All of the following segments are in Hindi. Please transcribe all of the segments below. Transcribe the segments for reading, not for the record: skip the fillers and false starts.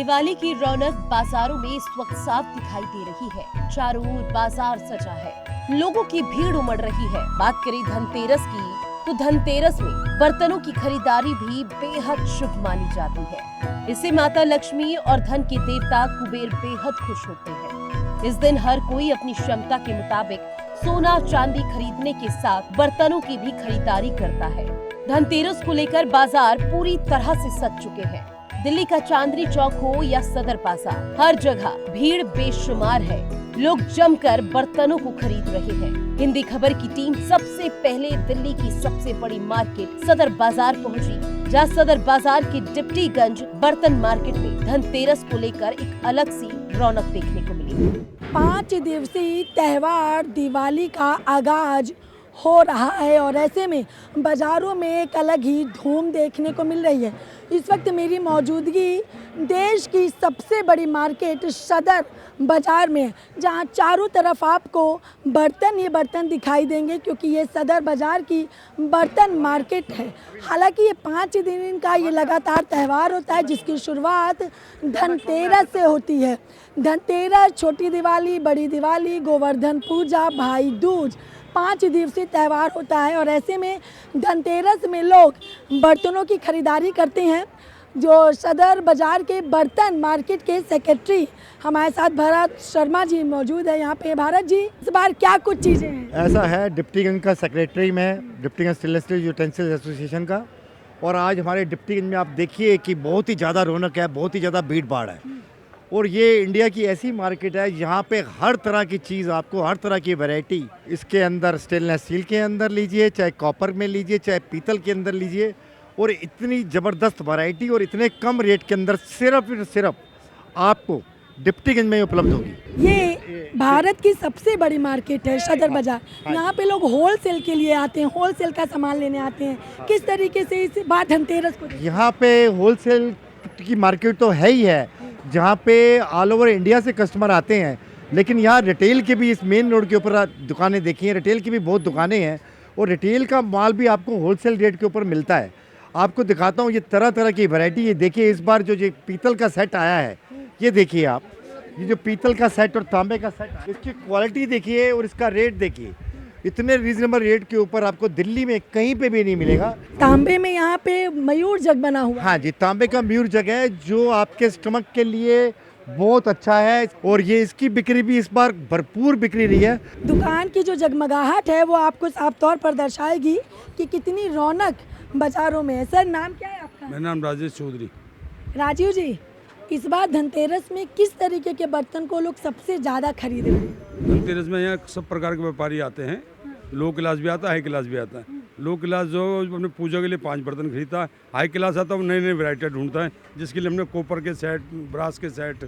दिवाली की रौनक बाजारों में इस वक्त साफ दिखाई दे रही है। चारों ओर बाजार सजा है, लोगों की भीड़ उमड़ रही है। बात करें धनतेरस की तो धनतेरस में बर्तनों की खरीदारी भी बेहद शुभ मानी जाती है। इससे माता लक्ष्मी और धन के देवता कुबेर बेहद खुश होते हैं। इस दिन हर कोई अपनी क्षमता के मुताबिक सोना चांदी खरीदने के साथ बर्तनों की भी खरीदारी करता है। धनतेरस को लेकर बाजार पूरी तरह से सज चुके हैं। दिल्ली का चांदनी चौक हो या सदर बाजार, हर जगह भीड़ बेशुमार है। लोग जमकर बर्तनों को खरीद रहे हैं। हिंदी खबर की टीम सबसे पहले दिल्ली की सबसे बड़ी मार्केट सदर बाजार पहुंची, जहां सदर बाजार के डिप्टीगंज बर्तन मार्केट में धनतेरस को लेकर एक अलग सी रौनक देखने को मिली। 5 दिवसीय त्योहार दिवाली का आगाज हो रहा है और ऐसे में बाज़ारों में एक अलग ही धूम देखने को मिल रही है। इस वक्त मेरी मौजूदगी देश की सबसे बड़ी मार्केट सदर बाज़ार में है, जहां चारों तरफ आपको बर्तन दिखाई देंगे, क्योंकि ये सदर बाज़ार की बर्तन मार्केट है। हालांकि ये 5 दिन का ये लगातार त्यौहार होता है, जिसकी शुरुआत धनतेरस से होती है। धनतेरस, छोटी दिवाली, बड़ी दिवाली, गोवर्धन पूजा, भाई दूज, 5 दिवसीय त्यौहार होता है। और ऐसे में धनतेरस में लोग बर्तनों की खरीदारी करते हैं। जो सदर बाज़ार के बर्तन मार्केट के सेक्रेटरी हमारे साथ भरत शर्मा जी मौजूद है यहाँ पे। भारत जी, इस बार क्या कुछ चीज़ें हैं? ऐसा है, डिप्टीगंज का सेक्रेटरी में, Deputyganj stainless steel utensils association का। और आज हमारे डिप्टीगंज में आप देखिए कि बहुत ही ज़्यादा रौनक है, बहुत ही ज़्यादा भीड़ भाड़ है। और ये इंडिया की ऐसी मार्केट है यहाँ पे हर तरह की चीज़ आपको, हर तरह की वैरायटी इसके अंदर, स्टेनलेस स्टील के अंदर लीजिए, चाहे कॉपर में लीजिए, चाहे पीतल के अंदर लीजिए, और इतनी ज़बरदस्त वैरायटी और इतने कम रेट के अंदर सिर्फ आपको डिप्टीगंज में उपलब्ध होगी। ये भारत की सबसे बड़ी मार्केट है सदर बाज़ार। यहाँ पे लोग होलसेल के लिए आते हैं, होलसेल का सामान लेने आते हैं। किस तरीके से इस बार धनतेरस को यहाँ पे होलसेल की मार्केट तो है ही है, जहाँ पे ऑल ओवर इंडिया से कस्टमर आते हैं, लेकिन यहाँ रिटेल के भी, इस मेन रोड के ऊपर दुकानें देखी हैं, रिटेल की भी बहुत दुकानें हैं। और रिटेल का माल भी आपको होलसेल रेट के ऊपर मिलता है। आपको दिखाता हूँ ये तरह तरह की वैरायटी। ये देखिए, इस बार जो पीतल का सेट आया है, ये देखिए आप, ये जो पीतल का सेट और तांबे का सेट, इसकी क्वालिटी देखिए और इसका रेट देखिए। इतने रीजनेबल रेट के ऊपर आपको दिल्ली में कहीं पे भी नहीं मिलेगा। तांबे में यहाँ पे मयूर जग बना हुआ। हाँ जी, तांबे का मयूर जग है, जो आपके स्टमक के लिए बहुत अच्छा है। और ये इसकी बिक्री भी इस बार भरपूर बिक्री रही है। दुकान की जो जगमगाहट है वो आपको साफ तौर पर दर्शाएगी कि कितनी रौनक बाजारों में है। सर, नाम क्या है आपका? मेरा नाम राजेश चौधरी। राजीव जी, इस बार धनतेरस में किस तरीके के बर्तन को लोग सबसे ज़्यादा खरीद रहे हैं? धनतेरस में यहाँ सब प्रकार के व्यापारी आते हैं। लो क्लास भी आता है, हाई क्लास भी आता है। लो क्लास जो अपने पूजा के लिए 5 बर्तन खरीदता है, हाई क्लास आता है वो नई नई वैरायटी ढूंढता है, जिसके लिए हमने कॉपर के सेट, ब्रास के सेट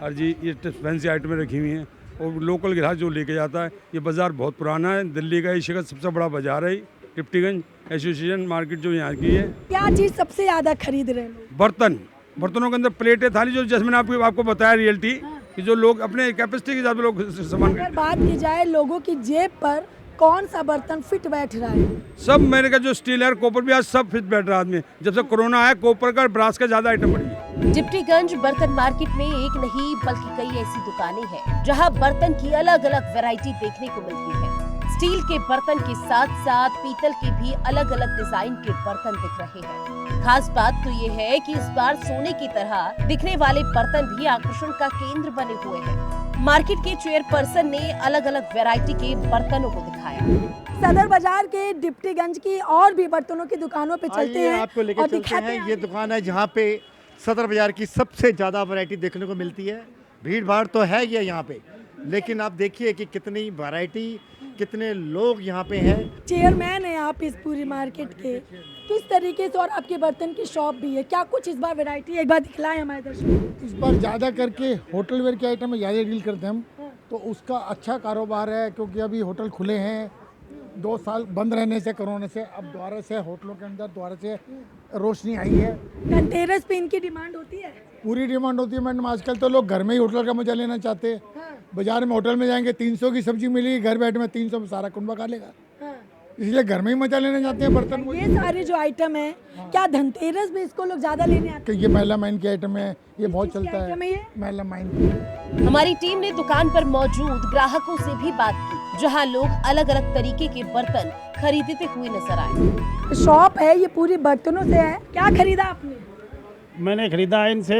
और जी ये फैंसी आइटमें रखी हुई हैं। और लोकल ग्राहक जो लेके जाता है, ये बाज़ार बहुत पुराना है, दिल्ली का एशिया का सबसे बड़ा बाजार है। डिप्टीगंज एसोसिएशन मार्केट जो यहाँ की है। क्या चीज़ सबसे ज़्यादा खरीद रहे हैं लोग? बर्तनों के अंदर प्लेटें, थाली, जो जैसे मैंने आपको बताया रियलिटी कि जो लोग अपने कैपेसिटी के हिसाब से लोग सामान अगर बात की जाए लोगों की जेब पर, कौन सा बर्तन फिट बैठ रहा है? सब मैंने कहा, जो स्टील है, कॉपर भी, आज सब फिट बैठ रहा है आदमी। जब से कोरोना आया, कॉपर का, ब्रास का ज्यादा आइटम बढ़ी है। डिप्टीगंज बर्तन मार्केट में एक नहीं बल्कि कई ऐसी दुकानें हैं जहां बर्तन की अलग अलग वैरायटी देखने को मिलती है। स्टील के बर्तन के साथ साथ पीतल के भी अलग अलग डिजाइन के बर्तन दिख रहे हैं। खास बात तो ये है कि इस बार सोने की तरह दिखने वाले बर्तन भी आकर्षण का केंद्र बने हुए हैं। मार्केट के चेयरपर्सन ने अलग अलग वैरायटी के बर्तनों को दिखाया। सदर बाजार के डिप्टीगंज की और भी बर्तनों की दुकानों पे चलते हैं, आपको लेकर और चलते दिखाते हैं। हैं। ये दुकान है जहाँ पे सदर बाजार की सबसे ज़्यादा वैरायटी देखने को मिलती है। भीड़ भाड़ तो है ये यहाँ पे, लेकिन आप देखिए कि कितनी वैरायटी, कितने लोग यहाँ पे हैं। चेयरमैन है आप इस पूरी मार्केट के, किस तरीके से, और आपके बर्तन की शॉप भी है, क्या कुछ इस बार वैरायटी एक बार दिखलाएं हमारे दर्शकों? इस बार ज़्यादा करके होटल वेयर के आइटम में ज़्यादा डील करते हैं हम, तो उसका अच्छा कारोबार है, क्योंकि अभी होटल खुले हैं। 2 साल बंद रहने से, कोरोना से, अब दोबारा से होटलों के अंदर दोबारा से रोशनी आई है। धनतेरस पे इनकी डिमांड होती है? पूरी डिमांड होती है मैडम। आजकल तो लोग घर में ही होटल का मजा लेना चाहते हैं। बाजार में होटल में जाएंगे, 300 की सब्जी मिलेगी, घर बैठे में 300 में सारा कुंबा खा लेगा। इसलिए घर में ही मजा लेने जाते हैं बर्तन वो। ये सारे जो आइटम है, क्या धनतेरस में इसको लोग ज्यादा लेने आते कि ये मेलामाइन की आइटम है, ये बहुत चीज़ की चलता आइटम है ये? है मेलामाइन की। हमारी टीम ने दुकान पर मौजूद ग्राहकों से भी बात की, जहां लोग अलग अलग तरीके के बर्तन खरीदते हुए नजर आए। हैं? शॉप है ये पूरी बर्तनों से है, क्या खरीदा आपने? मैंने खरीदा है इनसे,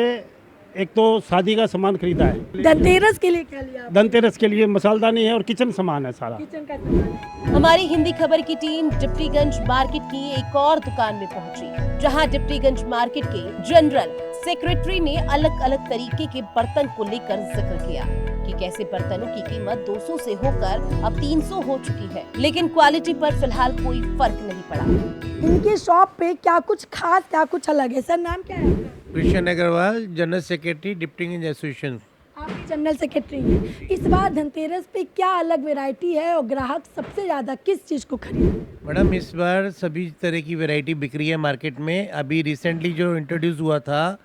एक तो शादी का सामान खरीदा है, धनतेरस के लिए क्या लिया आपने? धनतेरस के लिए मसालदानी है और किचन सामान है सारा। किचन का सामान। हमारी हिंदी खबर की टीम डिप्टीगंज मार्केट की एक और दुकान में पहुंची, जहां डिप्टीगंज मार्केट के जनरल सेक्रेटरी ने अलग अलग तरीके के बर्तन को लेकर जिक्र किया कि कैसे बर्तनों की कीमत 200 से होकर अब 300 हो चुकी है, लेकिन क्वालिटी पर फिलहाल कोई फर्क नहीं पड़ा। इनकी शॉप पे क्या कुछ खास, क्या कुछ अलग है? सर नाम क्या है आपका? Krishna Agarwal, general secretary Deputyganj association. आप जनरल सेक्रेटरी हैं। इस बार धनतेरस पे क्या अलग वैरायटी है और ग्राहक सबसे ज्यादा किस चीज को खरीदे? मैडम इस बार सभी तरह की वैरायटी बिक रही है मार्केट में। अभी रिसेंटली जो इंट्रोड्यूस हुआ था,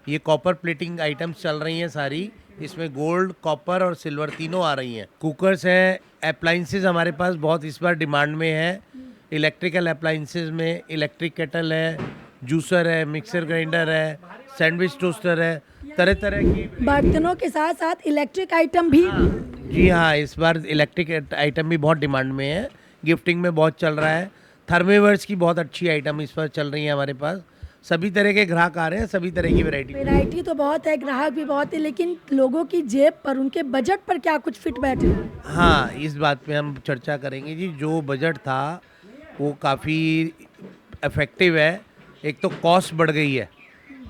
ये कॉपर प्लेटिंग आइटम्स चल रही हैं सारी। इसमें गोल्ड, कॉपर और सिल्वर तीनों आ रही हैं। कुकर्स हैं, अप्लाइंसेस हमारे पास बहुत इस बार डिमांड में है। इलेक्ट्रिकल अप्लाइंसेस में इलेक्ट्रिक केटल है, जूसर है, मिक्सर ग्राइंडर है, सैंडविच टोस्टर है, तरह तरह की। बर्तनों के साथ साथ इलेक्ट्रिक आइटम भी। जी हाँ, इस बार इलेक्ट्रिक आइटम भी बहुत डिमांड में है, गिफ्टिंग में बहुत चल रहा है। थर्मेवर्स की बहुत अच्छी आइटम इस बार चल रही है हमारे पास। सभी तरह के ग्राहक आ रहे हैं, सभी तरह की वैरायटी तो बहुत है, ग्राहक भी बहुत है, लेकिन लोगों की जेब पर, उनके बजट पर क्या कुछ फिट बैठे है? हाँ, इस बात पे हम चर्चा करेंगे जी। जो बजट था वो काफ़ी इफेक्टिव है। एक तो कॉस्ट बढ़ गई है,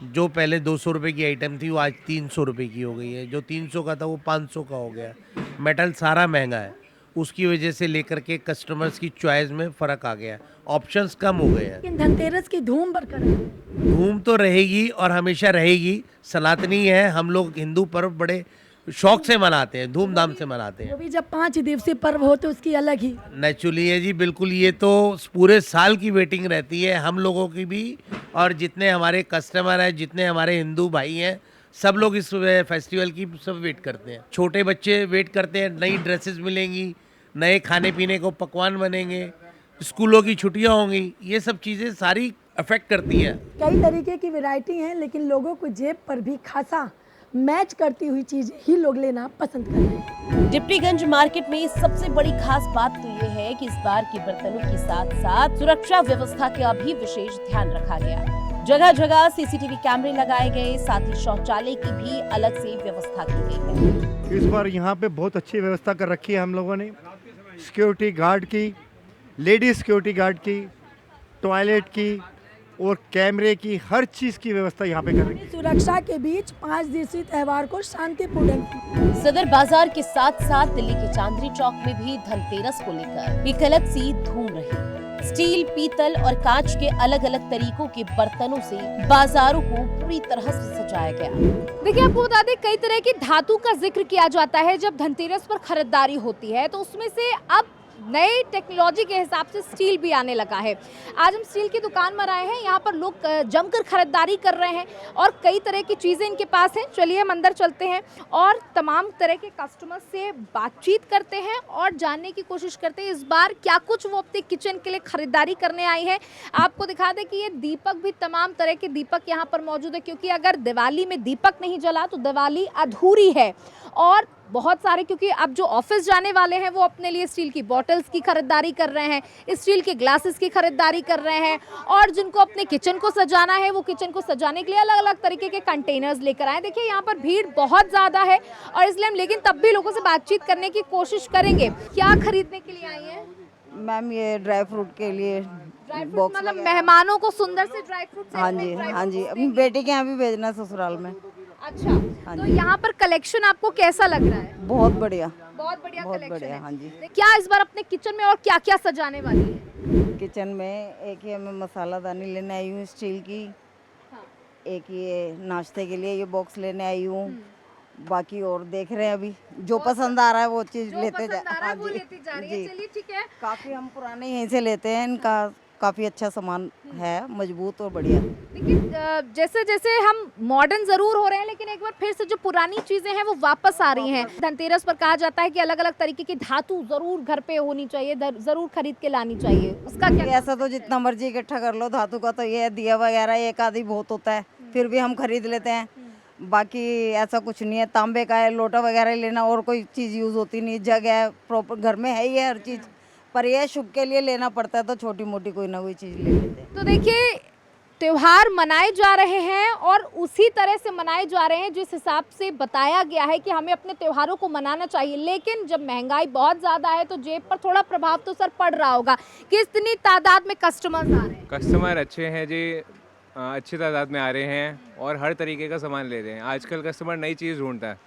जो पहले 200 रुपये की आइटम थी वो आज 300 रुपये की हो गई है। जो 300 का था वो 500 का हो गया। मेटल सारा महंगा है, उसकी वजह से लेकर के कस्टमर्स की चॉइस में फ़र्क आ गया है, ऑप्शंस कम हो गए हैं। लेकिन धनतेरस की धूम बरकरार है। धूम तो रहेगी और हमेशा रहेगी। सनातनी है, हम लोग हिंदू पर्व बड़े शौक से मनाते हैं, धूमधाम से मनाते हैं। वो भी जब 5 दिवसीय पर्व हो तो उसकी अलग ही। नेचुरली है जी, बिल्कुल। ये तो पूरे साल की वेटिंग रहती है हम लोगों की भी, और जितने हमारे कस्टमर हैं, जितने हमारे हिंदू भाई हैं, सब लोग इस फेस्टिवल की सब वेट करते हैं। छोटे बच्चे वेट करते हैं, नई ड्रेसेस मिलेंगी, नए खाने पीने को पकवान बनेंगे, स्कूलों की छुट्टियां होंगी, ये सब चीज़ें सारी अफेक्ट करती हैं। कई तरीके की वैरायटी हैं, लेकिन लोगों को जेब पर भी खासा मैच करती हुई चीज ही लोग लेना पसंद कर रहे हैं। डिप्टीगंज मार्केट में सबसे बड़ी खास बात तो ये है कि इस बार के बर्तनों के साथ साथ सुरक्षा व्यवस्था का भी विशेष ध्यान रखा गया। जगह जगह सीसीटीवी कैमरे लगाए गए, साथ ही शौचालय की भी अलग से व्यवस्था की गई है। इस बार यहाँ पे बहुत अच्छी व्यवस्था कर रखी है हम लोगों ने। सिक्योरिटी गार्ड की, लेडीज सिक्योरिटी गार्ड की, टॉयलेट की और कैमरे की, हर चीज़ की व्यवस्था यहाँ पे कर रखी है। सुरक्षा के बीच 5 दिवसीय त्योहार को शांतिपूर्ण। सदर बाजार के साथ साथ दिल्ली के चांदनी चौक में भी धनतेरस को लेकर एक अलग सी धूम रही। स्टील, पीतल और कांच के अलग अलग तरीकों के बर्तनों से बाजारों को पूरी तरह से सजाया गया। देखिए, आपको बता दें, कई तरह की धातु का जिक्र किया जाता है जब धनतेरस पर खरीदारी होती है, तो उसमें से अब नए टेक्नोलॉजी के हिसाब से स्टील भी आने लगा है। आज हम स्टील की दुकान में आए हैं, यहाँ पर लोग जमकर खरीदारी कर रहे हैं और कई तरह की चीज़ें इनके पास हैं। चलिए हम अंदर चलते हैं और तमाम तरह के कस्टमर से बातचीत करते हैं और जानने की कोशिश करते हैं इस बार क्या कुछ वो अपने किचन के लिए खरीदारी करने आई है। आपको दिखा दें कि ये दीपक भी, तमाम तरह के दीपक यहाँ पर मौजूद है, क्योंकि अगर दिवाली में दीपक नहीं जला तो दिवाली अधूरी है। और बहुत सारे, क्योंकि अब जो ऑफिस जाने वाले हैं वो अपने लिए स्टील की बॉटल्स की खरीदारी कर रहे हैं, स्टील के ग्लासेस की खरीदारी कर रहे हैं, और जिनको अपने किचन को सजाना है वो किचन को सजाने के लिए अलग अलग तरीके के कंटेनर्स लेकर आए। देखिए, यहाँ पर भीड़ बहुत ज़्यादा है और इसलिए हम लेकिन तब भी लोगों से बातचीत करने की कोशिश करेंगे। क्या खरीदने के लिए आई हैं मैम? ये ड्राई फ्रूट के लिए बॉक्स, मतलब मेहमानों को सुंदर से ड्राई फ्रूट। हाँ जी, हाँ जी, अपनी बेटी के यहाँ भी भेजना है ससुराल में। अच्छा, तो यहाँ पर कलेक्शन आपको कैसा लग रहा है? बहुत बढ़िया, बहुत बढ़िया बहुत कलेक्शन बढ़िया, है। हाँ जी। क्या इस बार अपने किचन में और क्या क्या सजाने वाली है? किचन में एक ये मैं मसालादानी लेने आई हूँ स्टील की, एक ये नाश्ते के लिए ये बॉक्स लेने आई हूँ। बाकी और देख रहे हैं, अभी जो पसंद आ रहा है वो चीज़ लेते जा। वो लेती जा रही है। चलिए ठीक है। काफ़ी हम पुराने यहीं से लेते हैं, इनका काफ़ी अच्छा सामान है, मजबूत और बढ़िया। देखिए जैसे जैसे हम मॉडर्न जरूर हो रहे हैं, लेकिन एक बार फिर से जो पुरानी चीजें हैं वो वापस आ रही हैं। धनतेरस पर कहा जाता है कि अलग अलग तरीके की धातु जरूर घर पे होनी चाहिए, जरूर खरीद के लानी चाहिए, उसका क्या? ऐसा तो जितना मर्जी इकट्ठा कर लो धातु का, तो ये दिया वगैरह एक आधी बहुत होता है, फिर भी हम खरीद लेते हैं। बाकी ऐसा कुछ नहीं है। तांबे का है, लोटा वगैरह लेना, और कोई चीज़ यूज़ होती नहीं। जग है, प्रॉपर घर में है ही है हर चीज़, पर यह शुभ के लिए लेना पड़ता है, तो छोटी मोटी कोई ना कोई चीज़ ले लेते हैं। तो देखिए त्योहार मनाए जा रहे हैं और उसी तरह से मनाए जा रहे हैं जिस हिसाब से बताया गया है कि हमें अपने त्योहारों को मनाना चाहिए, लेकिन जब महंगाई बहुत ज़्यादा है तो जेब पर थोड़ा प्रभाव तो सर पड़ रहा होगा। कितनी तादाद में कस्टमर्स आ रहे हैं? कस्टमर अच्छे हैं जी, अच्छी तादाद में आ रहे हैं और हर तरीके का सामान ले रहे हैं। आजकल कस्टमर नई चीज़ ढूंढता है।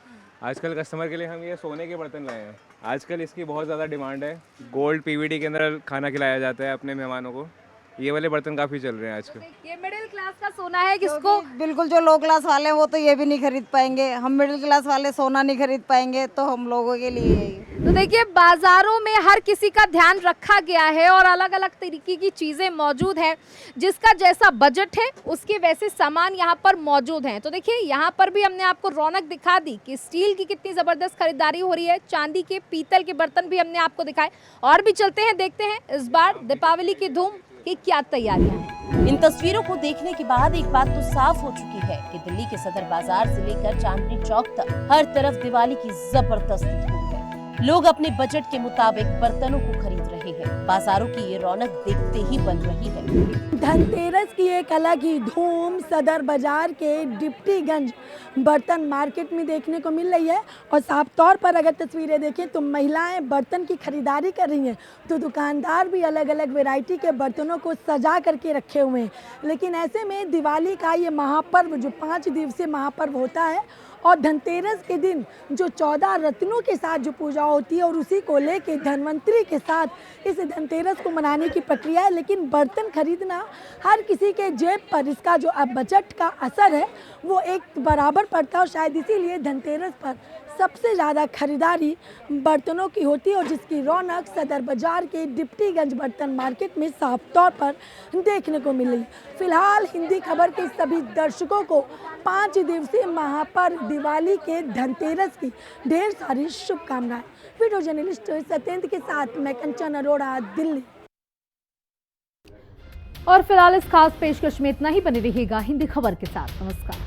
आजकल कस्टमर के लिए हम ये सोने के बर्तन लाए हैं। आजकल इसकी बहुत ज़्यादा डिमांड है। गोल्ड पीवीडी के अंदर खाना खिलाया जाता है अपने मेहमानों को। ये वाले बर्तन काफ़ी चल रहे हैं आजकल। ये मिडिल क्लास का सोना है, किसको बिल्कुल जो लो क्लास वाले हैं वो तो ये भी नहीं खरीद पाएंगे। हम मिडिल क्लास वाले सोना नहीं खरीद पाएंगे, तो हम लोगों के लिए यही। तो देखिए बाजारों में हर किसी का ध्यान रखा गया है और अलग अलग तरीके की चीज़ें मौजूद हैं। जिसका जैसा बजट है उसके वैसे सामान यहाँ पर मौजूद हैं। तो देखिए यहाँ पर भी हमने आपको रौनक दिखा दी कि स्टील की कितनी ज़बरदस्त खरीदारी हो रही है। चांदी के, पीतल के बर्तन भी हमने आपको दिखाए। और भी चलते हैं, देखते हैं इस बार दीपावली की धूम की क्या तैयारियां हैं। इन तस्वीरों को देखने के बाद एक बात तो साफ हो चुकी है कि दिल्ली के सदर बाजार से लेकर चांदनी चौक तक हर तरफ दिवाली की जबरदस्त धूम है। लोग अपने बजट के मुताबिक बर्तनों को खरीद रहे हैं। बाजारों की ये रौनक देखते ही बन रही है। धनतेरस की एक अलग ही धूम सदर बाजार के डिप्टीगंज बर्तन मार्केट में देखने को मिल रही है। और साफ तौर पर अगर तस्वीरें देखें तो महिलाएं बर्तन की खरीदारी कर रही हैं, तो दुकानदार भी अलग अलग वैरायटी के बर्तनों को सजा करके रखे हुए हैं। लेकिन ऐसे में दिवाली का ये महापर्व जो 5 दिवसीय महापर्व होता है, और धनतेरस के दिन जो 14 रत्नों के साथ जो पूजा होती है, और उसी को लेके धनवंतरी के साथ इस धनतेरस को मनाने की प्रक्रिया है। लेकिन बर्तन खरीदना हर किसी के जेब पर इसका जो अब बजट का असर है वो एक बराबर पड़ता है, और शायद इसीलिए धनतेरस पर सबसे ज़्यादा खरीदारी बर्तनों की होती है। और जिसकी रौनक सदर बाजार के डिप्टीगंज बर्तन मार्केट में साफ तौर पर देखने को मिली। फिलहाल हिंदी खबर के सभी दर्शकों को 5 दिवसीय महापर्व दिवाली के धनतेरस की ढेर सारी शुभकामनाएं। वीडियो जर्नलिस्ट सत्येंद्र के साथ मैं कंचन अरोड़ा, दिल्ली। और फिलहाल इस खास पेशकश में इतना ही। बने रहिएगा हिंदी खबर के साथ। नमस्कार।